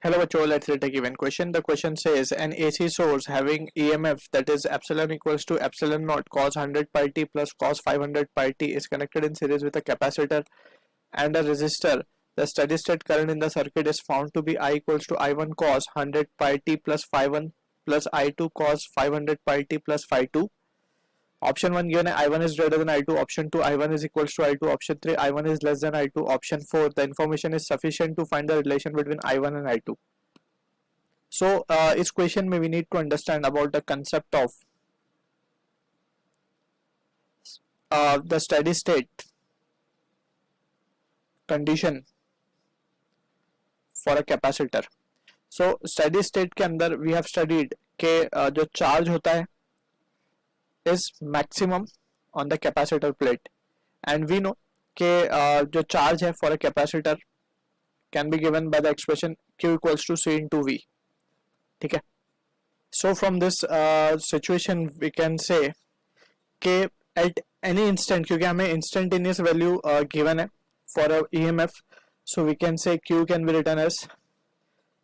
Hello बच्चों, let's read a given question. The question says an AC source having EMF that is epsilon equals to epsilon naught cos 100 pi t plus cos 500 pi t is connected in series with a capacitor and a resistor. The steady state current in the circuit is found to be I equals to I1 cos 100 pi t plus phi 1 plus I2 cos 500 pi t plus phi 2. Option 1 given I1 is greater than I2, option 2 I1 is equals to I2, option 3 I1 is less than I2, option 4 the information is sufficient to find the relation between I1 and I2. So इस question में we need to understand about the concept of the steady state condition for a capacitor. So steady state के अंदर we have studied कि जो charge होता है is maximum on the capacitor plate and we know कि जो charge है for a capacitor can be given by the expression Q equals to C into V. ठीक है. So from this situation we can say कि at any instant, क्योंकि हमें instantaneous value given है for a EMF, so we can say Q can be written as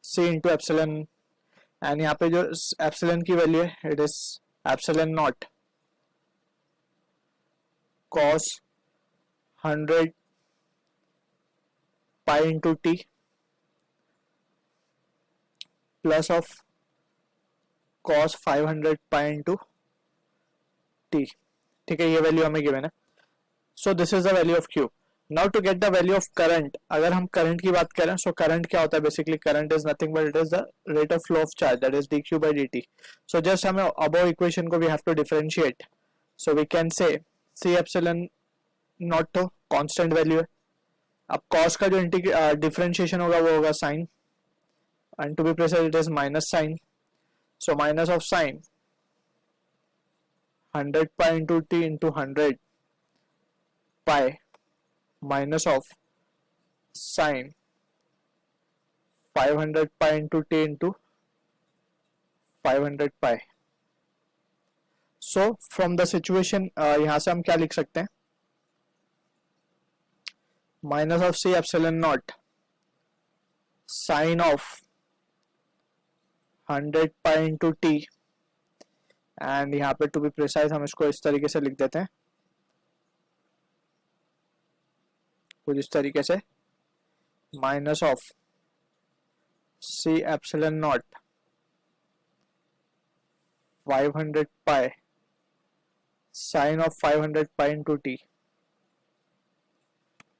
C into epsilon and यहाँ पे जो epsilon की value है it is epsilon naught cos 100 pi into T plus of cos 500 pi into T. ठीक है, ये value हमें given है. So this is the value of Q. Now to get the value of current, अगर हम current की बात करें सो करंट क्या होता है, basically current is nothing but it is the rate of flow of charge that is dq by dt. So just हमें above equation को we have to differentiate. So we can say c epsilon naught तो constant value है. अब cos का जो differentiation होगा वो होगा sine and to be precise it is minus sine. So minus of sine 100 pi into t into 100 pi minus of sine 500 pi into t into 500 pi. So from the situation यहाँ से हम क्या लिख सकते हैं, minus of c epsilon naught sine of 100 pi into t and यहाँ पे to be precise हम इसको इस तरीके से लिख देते हैं, कुछ इस तरीके से, minus of c epsilon naught 500 pi sine of 500 pi into T.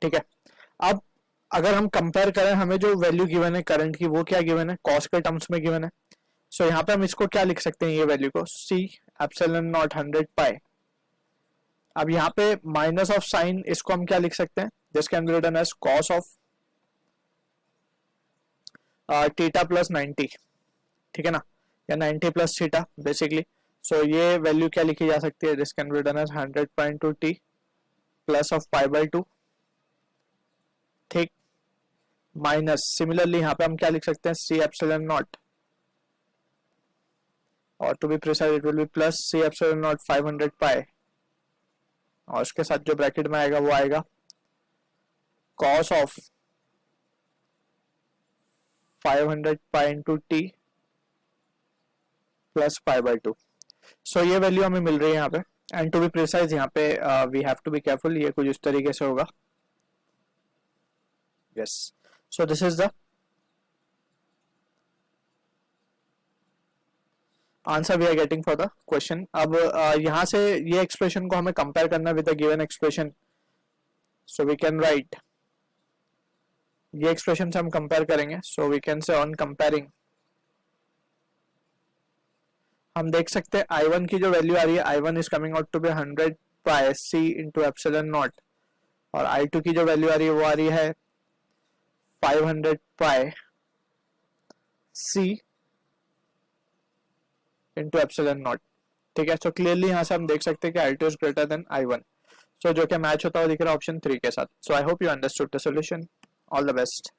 ठीक है. अब अगर हम कंपेयर करें, हमें जो वैल्यू गिवन है करंट की वो क्या गिवन है, कॉस के टर्म्स में गिवन है. सो यहाँ पे हम इसको क्या लिख सकते हैं, ये वैल्यू को c एप्सिलॉन नॉट 100 पाई. अब यहाँ पे माइनस ऑफ साइन, इसको हम क्या लिख सकते हैं, this can be written as cos of theta plus 90. ठीक है ना, या 90 प्लस थीटा बेसिकली. सो ये वैल्यू क्या लिखी जा सकती है, this can be written as 100 pi into T plus of pi by 2. ठीक. माइनस सिमिलरली यहाँ पे हम क्या लिख सकते हैं, c एप्सिलॉन नॉट, और to be precise it will be plus c epsilon naught 500 pi, और उसके साथ जो ब्रैकेट में आएगा वो आएगा cos of 500 pi into T plus pi by 2. सो ये वैल्यू हमें मिल रही है यहाँ पे. एंड टू बी प्रिसाइज यहाँ पे we have to be careful, ये कुछ इस तरीके से होगा. Yes. So this is the answer we are getting for the question. अब यहाँ से ये एक्सप्रेशन को हमें कंपेयर करना with the given expression. So we can write, ये एक्सप्रेशन से हम कंपेयर करेंगे. So we can say on comparing हम देख सकते हैं I1 की जो वैल्यू आ रही है, I1 is coming out to be 100 pi c into epsilon naught, और I2 की जो वैल्यू आ रही है वो आ रही है 500 पाई c into epsilon naught. ठीक है. सो क्लियरली यहाँ से हम देख सकते हैं कि I2 is greater than I1. सो जो कि मैच होता हुआ दिख रहा है ऑप्शन 3 के साथ. So I hope you understood the solution. All the best.